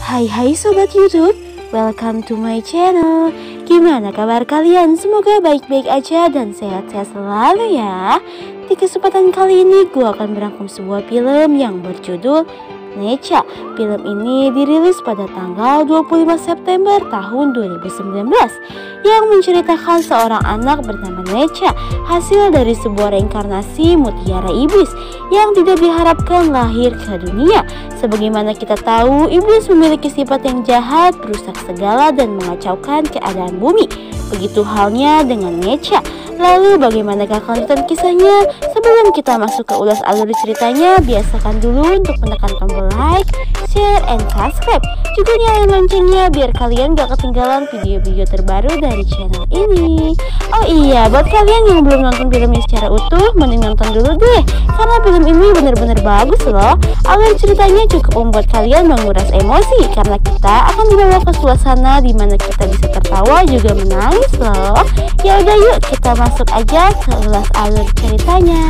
Hai Sobat YouTube, welcome to my channel. Gimana kabar kalian? Semoga baik-baik aja dan sehat-sehat selalu ya. Di kesempatan kali ini gue akan merangkum sebuah film yang berjudul Necha. Film ini dirilis pada tanggal 25 September tahun 2019 yang menceritakan seorang anak bernama Necha, hasil dari sebuah reinkarnasi mutiara iblis yang tidak diharapkan lahir ke dunia. Sebagaimana kita tahu, iblis memiliki sifat yang jahat, merusak segala dan mengacaukan keadaan bumi. Begitu halnya dengan Necha. Lalu bagaimanakah kelanjutan kisahnya? Sebelum kita masuk ke ulas alur ceritanya, biasakan dulu untuk menekan tombol like, share, and subscribe. Juga nyalain loncengnya biar kalian gak ketinggalan video-video terbaru dari channel ini. Oh iya, buat kalian yang belum nonton filmnya secara utuh, mending nonton dulu deh, karena film ini bener-bener bagus loh. Alur ceritanya cukup membuat kalian menguras emosi, karena kita akan dibawa ke suasana dimana kita bisa tertawa juga menangis loh. Ya udah yuk kita masuk aja ke ulas alur ceritanya.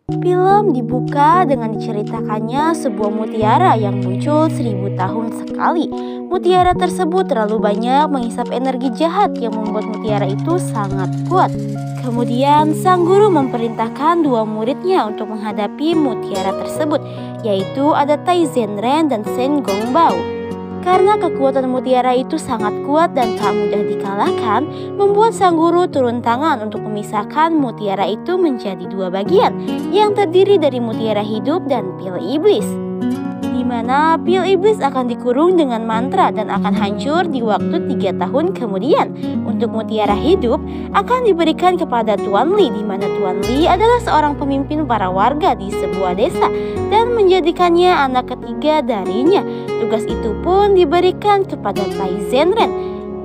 Film dibuka dengan diceritakannya sebuah mutiara yang muncul 1000 tahun sekali. Mutiara tersebut terlalu banyak menghisap energi jahat yang membuat mutiara itu sangat kuat. Kemudian sang guru memerintahkan dua muridnya untuk menghadapi mutiara tersebut, yaitu ada Tai Zenren dan Shen Gongbao. Karena kekuatan mutiara itu sangat kuat dan tak mudah dikalahkan, membuat sang guru turun tangan untuk memisahkan mutiara itu menjadi dua bagian yang terdiri dari mutiara hidup dan pil iblis, di mana pil iblis akan dikurung dengan mantra dan akan hancur di waktu 3 tahun kemudian. Untuk mutiara hidup akan diberikan kepada Tuan Li, di mana Tuan Li adalah seorang pemimpin para warga di sebuah desa dan menjadikannya anak ketiga darinya. Tugas itu pun diberikan kepada Tai Zenren,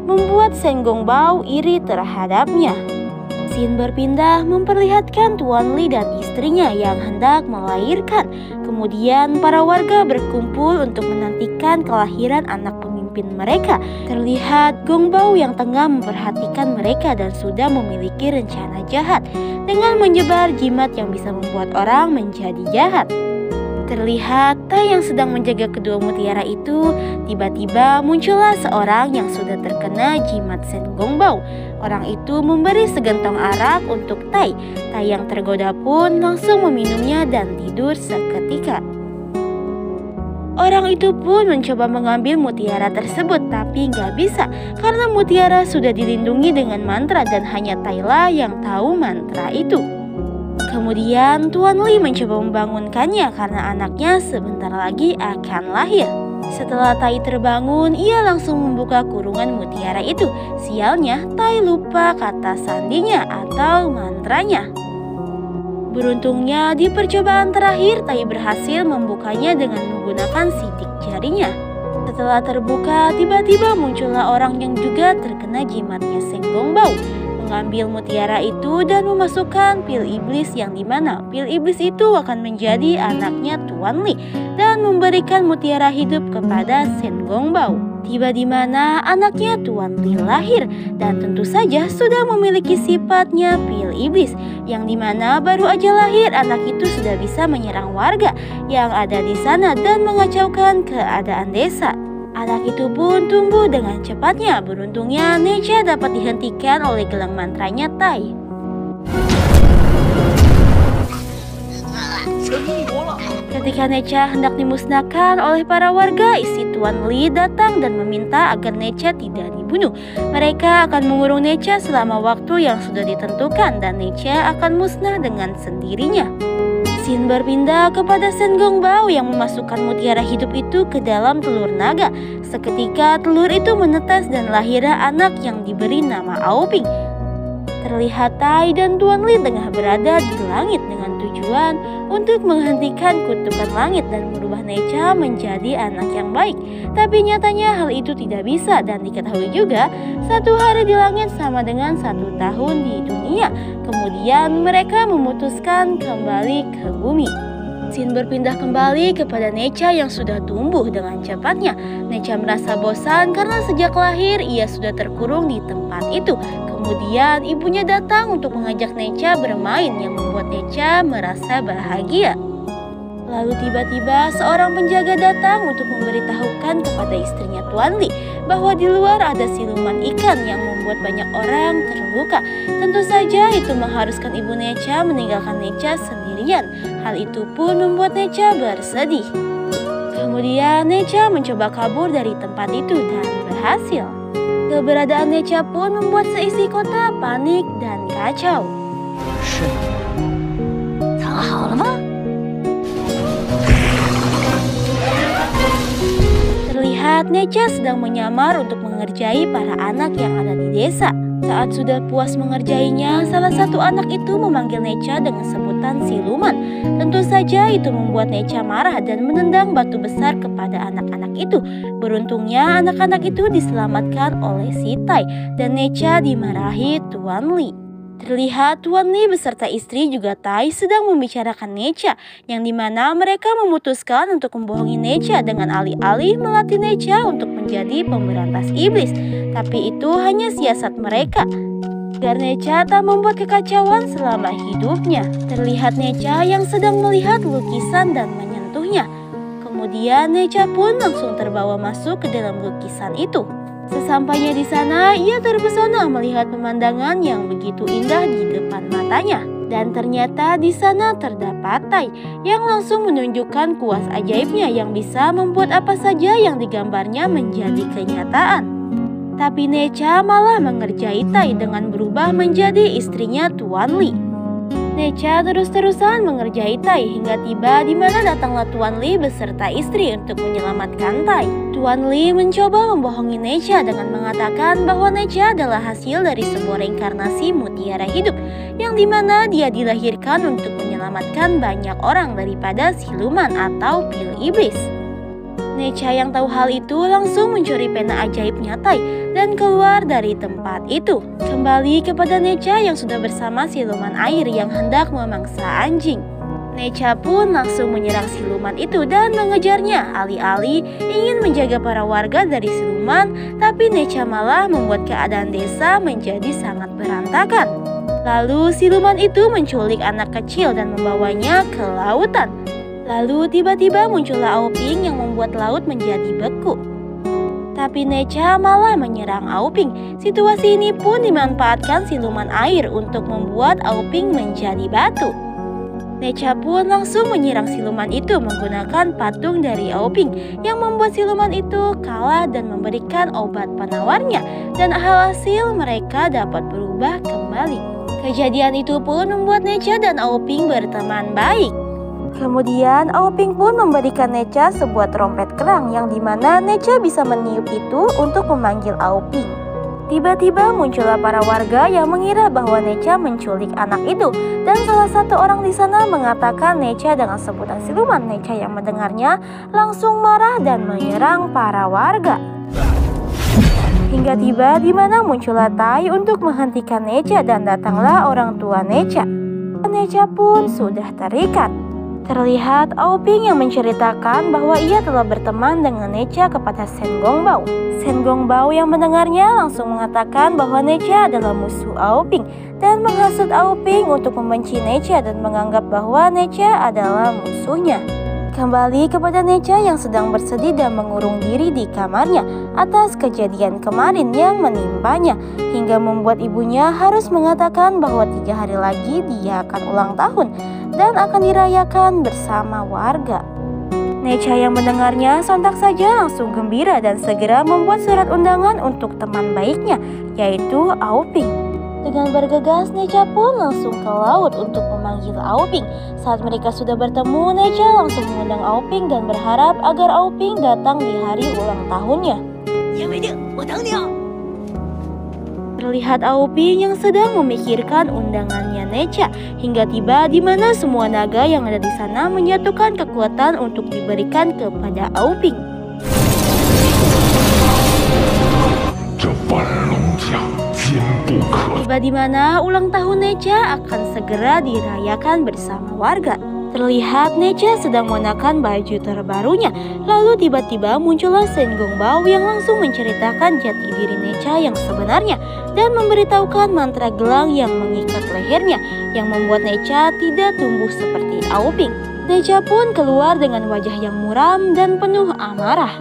membuat Shen Gongbao iri terhadapnya. Scene berpindah memperlihatkan Tuan Li dan istrinya yang hendak melahirkan. Kemudian para warga berkumpul untuk menantikan kelahiran anak pemimpin mereka. Terlihat Gongbao yang tengah memperhatikan mereka dan sudah memiliki rencana jahat dengan menyebar jimat yang bisa membuat orang menjadi jahat. Terlihat Tai yang sedang menjaga kedua mutiara itu, tiba-tiba muncullah seorang yang sudah terkena jimat Shen Gongbao. Orang itu memberi segentong arak untuk Tai. Tai yang tergoda pun langsung meminumnya dan tidur seketika. Orang itu pun mencoba mengambil mutiara tersebut, tapi nggak bisa karena mutiara sudah dilindungi dengan mantra dan hanya Tai lah yang tahu mantra itu. Kemudian Tuan Li mencoba membangunkannya karena anaknya sebentar lagi akan lahir. Setelah Tai terbangun, ia langsung membuka kurungan mutiara itu. Sialnya, Tai lupa kata sandinya atau mantranya. Beruntungnya di percobaan terakhir, Tai berhasil membukanya dengan menggunakan sidik jarinya. Setelah terbuka, tiba-tiba muncullah orang yang juga terkena jimatnya Shen Gongbao, mengambil mutiara itu dan memasukkan pil iblis, yang dimana pil iblis itu akan menjadi anaknya Tuan Li dan memberikan mutiara hidup kepada Shen Gongbao. Tiba di mana anaknya Tuan Li lahir dan tentu saja sudah memiliki sifatnya pil iblis, yang dimana baru aja lahir anak itu sudah bisa menyerang warga yang ada di sana dan mengacaukan keadaan desa. Anak itu pun tumbuh dengan cepatnya. Beruntungnya Necha dapat dihentikan oleh gelang mantranya Tai. Ketika Necha hendak dimusnahkan oleh para warga, istri Tuan Li datang dan meminta agar Necha tidak dibunuh. Mereka akan mengurung Necha selama waktu yang sudah ditentukan dan Necha akan musnah dengan sendirinya. Scene berpindah kepada Shen Gongbao yang memasukkan mutiara hidup itu ke dalam telur naga. Seketika telur itu menetas dan lahirlah anak yang diberi nama Aoping. Terlihat Tai dan Tuan Li tengah berada di langit dengan tujuan untuk menghentikan kutukan langit dan merubah Necha menjadi anak yang baik. Tapi nyatanya hal itu tidak bisa, dan diketahui juga 1 hari di langit sama dengan 1 tahun di dunia. Kemudian mereka memutuskan kembali ke bumi. Scene berpindah kembali kepada Necha yang sudah tumbuh dengan cepatnya. Necha merasa bosan karena sejak lahir ia sudah terkurung di tempat itu. Kemudian ibunya datang untuk mengajak Necha bermain yang membuat Necha merasa bahagia. Lalu tiba-tiba seorang penjaga datang untuk memberitahukan kepada istrinya Tuan Li bahwa di luar ada siluman ikan yang membuat banyak orang terluka. Tentu saja itu mengharuskan ibu Necha meninggalkan Necha sendirian. Hal itu pun membuat Necha bersedih. Kemudian Necha mencoba kabur dari tempat itu dan berhasil. Keberadaan Necha pun membuat seisi kota panik dan kacau. Terlihat Necha sedang menyamar untuk mengerjai para anak yang ada di desa. Saat sudah puas mengerjainya, salah satu anak itu memanggil Necha dengan sebutan siluman. Tentu saja itu membuat Necha marah dan menendang batu besar kepada anak-anak itu. Beruntungnya anak-anak itu diselamatkan oleh si Tai dan Necha dimarahi Tuan Li. Terlihat Tuan Li beserta istri juga Tai sedang membicarakan Necha, yang dimana mereka memutuskan untuk membohongi Necha dengan alih-alih melatih Necha untuk menjadi pemberantas iblis. Tapi itu hanya siasat mereka, agar Necha tak membuat kekacauan selama hidupnya. Terlihat Necha yang sedang melihat lukisan dan menyentuhnya. Kemudian Necha pun langsung terbawa masuk ke dalam lukisan itu. Sesampainya di sana, ia terpesona melihat pemandangan yang begitu indah di depan matanya. Dan ternyata di sana terdapat Tai yang langsung menunjukkan kuas ajaibnya yang bisa membuat apa saja yang digambarnya menjadi kenyataan. Tapi Necha malah mengerjai Tai dengan berubah menjadi istrinya Tuan Li. Necha terus-terusan mengerjai Tai hingga tiba di mana datanglah Tuan Li beserta istri untuk menyelamatkan Tai. Tuan Li mencoba membohongi Necha dengan mengatakan bahwa Necha adalah hasil dari sebuah reinkarnasi mutiara hidup, yang dimana dia dilahirkan untuk menyelamatkan banyak orang daripada siluman atau pil iblis. Necha yang tahu hal itu langsung mencuri pena ajaibnya Tai dan keluar dari tempat itu. Kembali kepada Necha yang sudah bersama siluman air yang hendak memangsa anjing. Necha pun langsung menyerang siluman itu dan mengejarnya. Alih-alih ingin menjaga para warga dari siluman, tapi Necha malah membuat keadaan desa menjadi sangat berantakan. Lalu siluman itu menculik anak kecil dan membawanya ke lautan. Lalu tiba-tiba muncullah Aoping yang membuat laut menjadi beku. Tapi Necha malah menyerang Aoping. Situasi ini pun dimanfaatkan siluman air untuk membuat Aoping menjadi batu. Necha pun langsung menyerang siluman itu menggunakan patung dari Aoping yang membuat siluman itu kalah dan memberikan obat penawarnya. Dan hasil mereka dapat berubah kembali. Kejadian itu pun membuat Necha dan Aoping berteman baik. Kemudian Aoping pun memberikan Necha sebuah trompet kerang yang dimana Necha bisa meniup itu untuk memanggil Aoping. Tiba-tiba muncullah para warga yang mengira bahwa Necha menculik anak itu, dan salah satu orang di sana mengatakan Necha dengan sebutan siluman. Necha yang mendengarnya langsung marah dan menyerang para warga. Hingga tiba di mana muncullah Tai untuk menghentikan Necha dan datanglah orang tua Necha. Necha pun sudah terikat. Terlihat Aoping yang menceritakan bahwa ia telah berteman dengan Necha kepada Shen Gongbao. Shen Gongbao yang mendengarnya langsung mengatakan bahwa Necha adalah musuh Aoping dan menghasut Aoping untuk membenci Necha dan menganggap bahwa Necha adalah musuhnya. Kembali kepada Necha yang sedang bersedih dan mengurung diri di kamarnya atas kejadian kemarin yang menimpanya, hingga membuat ibunya harus mengatakan bahwa 3 hari lagi dia akan ulang tahun dan akan dirayakan bersama warga. Necha yang mendengarnya sontak saja langsung gembira dan segera membuat surat undangan untuk teman baiknya, yaitu Aoping. Dengan bergegas, Necha pun langsung ke laut untuk memanggil Aoping. Saat mereka sudah bertemu, Necha langsung mengundang Aoping dan berharap agar Aoping datang di hari ulang tahunnya. Terlihat Aoping yang sedang memikirkan undangannya Necha, hingga tiba di mana semua naga yang ada di sana menyatukan kekuatan untuk diberikan kepada Aoping. Tiba di mana ulang tahun Necha akan segera dirayakan bersama warga. Terlihat Necha sedang mengenakan baju terbarunya. Lalu tiba-tiba muncullah Shen Gongbao yang langsung menceritakan jati diri Necha yang sebenarnya dan memberitahukan mantra gelang yang mengikat lehernya yang membuat Necha tidak tumbuh seperti Auping. Necha pun keluar dengan wajah yang muram dan penuh amarah.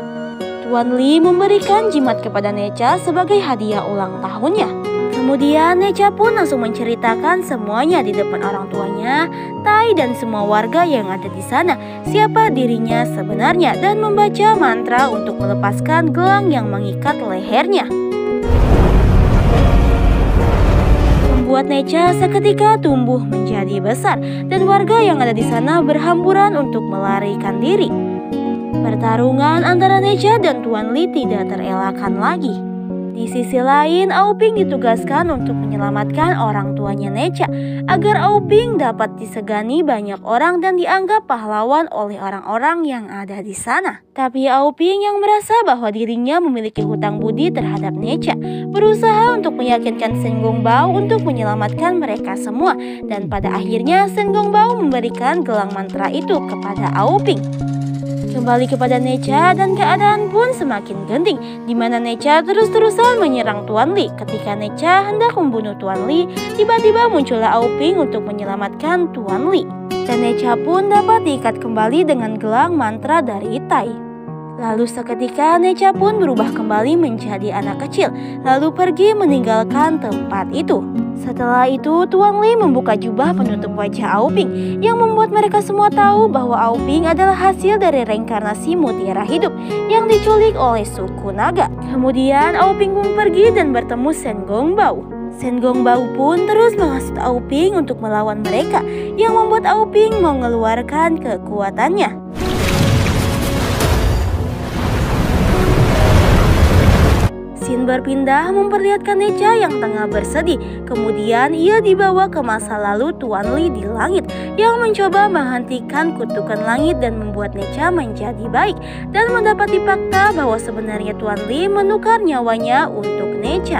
Tuan Li memberikan jimat kepada Necha sebagai hadiah ulang tahunnya. Kemudian Necha pun langsung menceritakan semuanya di depan orang tuanya, Tai dan semua warga yang ada di sana, siapa dirinya sebenarnya dan membaca mantra untuk melepaskan gelang yang mengikat lehernya. Membuat Necha seketika tumbuh menjadi besar dan warga yang ada di sana berhamburan untuk melarikan diri. Pertarungan antara Necha dan Tuan Li tidak terelakkan lagi. Di sisi lain, Auping ditugaskan untuk menyelamatkan orang tuanya Necha agar Auping dapat disegani banyak orang dan dianggap pahlawan oleh orang-orang yang ada di sana. Tapi Auping yang merasa bahwa dirinya memiliki hutang budi terhadap Necha berusaha untuk meyakinkan Shen Gongbao untuk menyelamatkan mereka semua, dan pada akhirnya Shen Gongbao memberikan gelang mantra itu kepada Auping. Kembali kepada Necha dan keadaan pun semakin genting, di mana Necha terus-terusan menyerang Tuan Li. Ketika Necha hendak membunuh Tuan Li, tiba-tiba muncullah Auping untuk menyelamatkan Tuan Li. Dan Necha pun dapat diikat kembali dengan gelang mantra dari Tai. Lalu seketika Necha pun berubah kembali menjadi anak kecil, lalu pergi meninggalkan tempat itu. Setelah itu, Tuan Li membuka jubah penutup wajah Auping yang membuat mereka semua tahu bahwa Auping adalah hasil dari reinkarnasi mutiara hidup yang diculik oleh suku naga. Kemudian Auping pun pergi dan bertemu Shen Gongbao. Shen Gongbao pun terus menghasut Auping untuk melawan mereka yang membuat Auping mengeluarkan kekuatannya. Scene berpindah memperlihatkan Necha yang tengah bersedih. Kemudian ia dibawa ke masa lalu Tuan Li di langit yang mencoba menghentikan kutukan langit dan membuat Necha menjadi baik, dan mendapati fakta bahwa sebenarnya Tuan Li menukar nyawanya untuk Necha.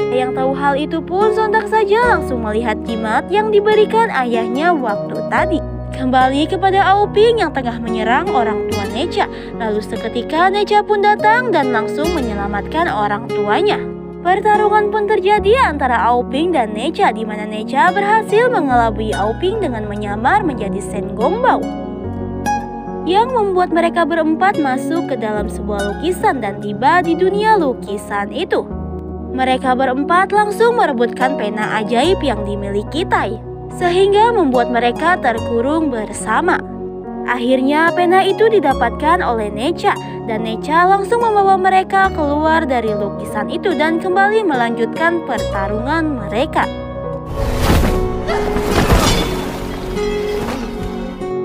Yang tahu hal itu pun sontak saja langsung melihat jimat yang diberikan ayahnya waktu tadi. Kembali kepada Auping yang tengah menyerang orang tua Necha. Lalu seketika Necha pun datang dan langsung menyelamatkan orang tuanya. Pertarungan pun terjadi antara Auping dan Necha, di mana Necha berhasil mengelabui Auping dengan menyamar menjadi Shen Gongbao, yang membuat mereka berempat masuk ke dalam sebuah lukisan dan tiba di dunia lukisan itu. Mereka berempat langsung merebutkan pena ajaib yang dimiliki Tai, sehingga membuat mereka terkurung bersama. Akhirnya pena itu didapatkan oleh Necha, dan Necha langsung membawa mereka keluar dari lukisan itu dan kembali melanjutkan pertarungan mereka.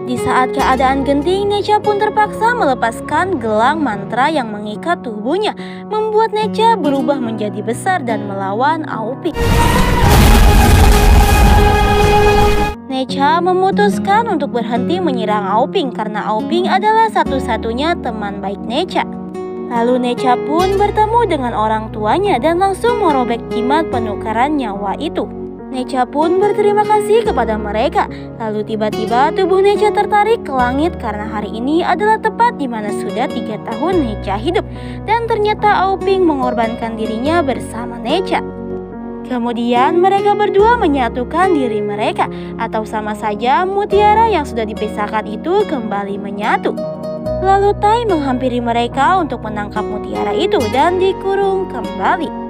Di saat keadaan genting, Necha pun terpaksa melepaskan gelang mantra yang mengikat tubuhnya, membuat Necha berubah menjadi besar dan melawan Auping. Necha memutuskan untuk berhenti menyerang Auping karena Auping adalah satu-satunya teman baik Necha. Lalu Necha pun bertemu dengan orang tuanya dan langsung merobek jimat penukaran nyawa itu. Necha pun berterima kasih kepada mereka. Lalu tiba-tiba tubuh Necha tertarik ke langit karena hari ini adalah tepat di mana sudah 3 tahun Necha hidup, dan ternyata Auping mengorbankan dirinya bersama Necha. Kemudian mereka berdua menyatukan diri mereka, atau sama saja mutiara yang sudah dipisahkan itu kembali menyatu. Lalu Tai menghampiri mereka untuk menangkap mutiara itu dan dikurung kembali.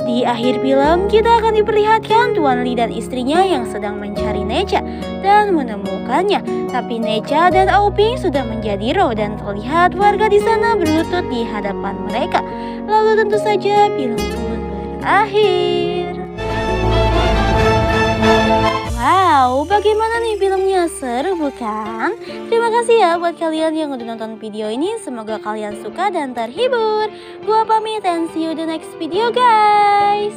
Di akhir film kita akan diperlihatkan Tuan Li dan istrinya yang sedang mencari Necha dan menemukannya. Tapi Necha dan Auping sudah menjadi roh dan terlihat warga di sana berlutut di hadapan mereka. Lalu tentu saja film pun berakhir. Wow, bagaimana nih filmnya? Seru bukan? Terima kasih ya buat kalian yang udah nonton video ini. Semoga kalian suka dan terhibur. Gua pamit and see you the next video guys.